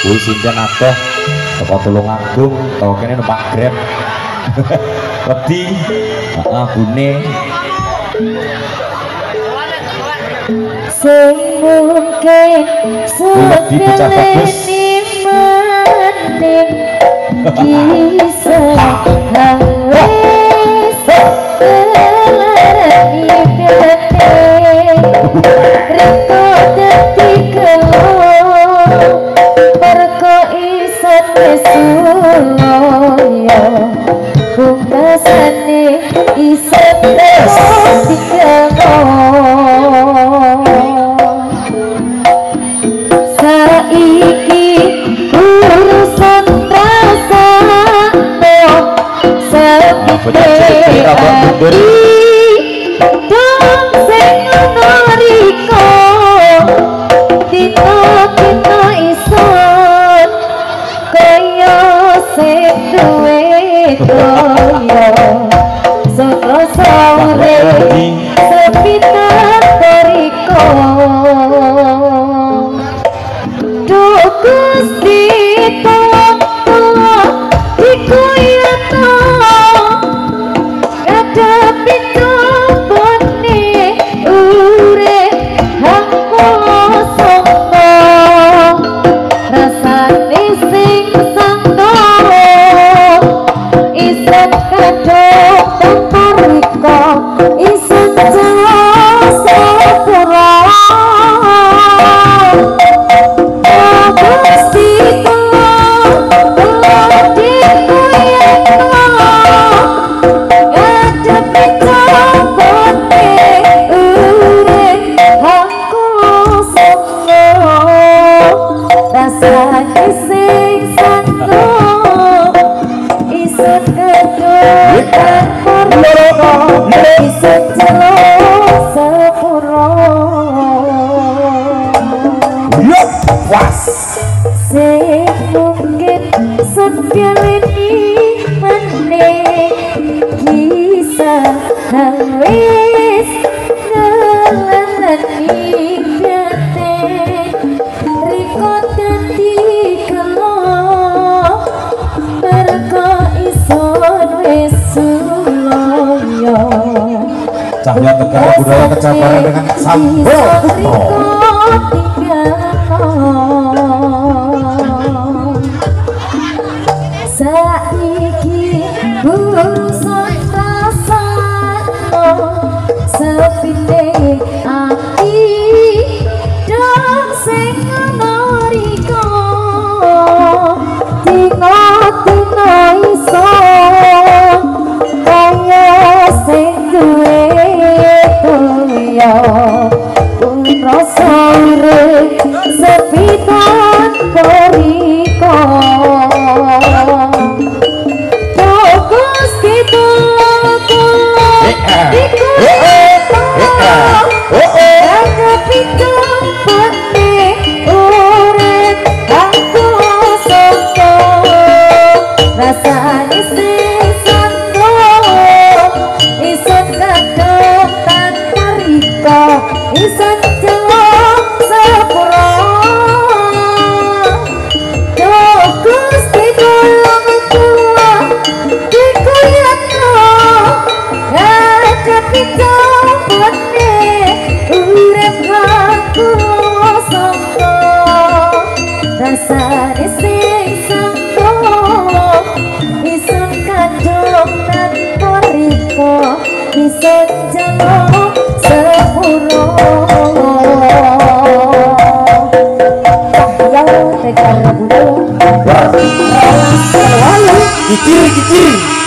Kuwi sinden akeh teko Tulungagung teko kene numpak Grab. Wedi bune sing mungkin sekeleni mending kisah wis kelarani bete riko dadi kelo perko iso nesuloyo pungkasane iso dikelo saiki urusan rasane sepite dong sing ngariko dina ison kaya sing duwe kaya saka sore sepita beriko Gusti tolong dikoyono ngadepi cobane urip aku sapa rasane sing sanggo iso kadung tanpa riko iso jelas sepura mungkin sekelini mending kisah wis kelarani bete riko dadi kelo mergo ison wis suloyo cahya negara budaya kecaparan dengan sambal saiki urusan rasane sepite ati dong sing ngariko dina iso kaya sing duwe kaya rasa urip sepitan beriko kiri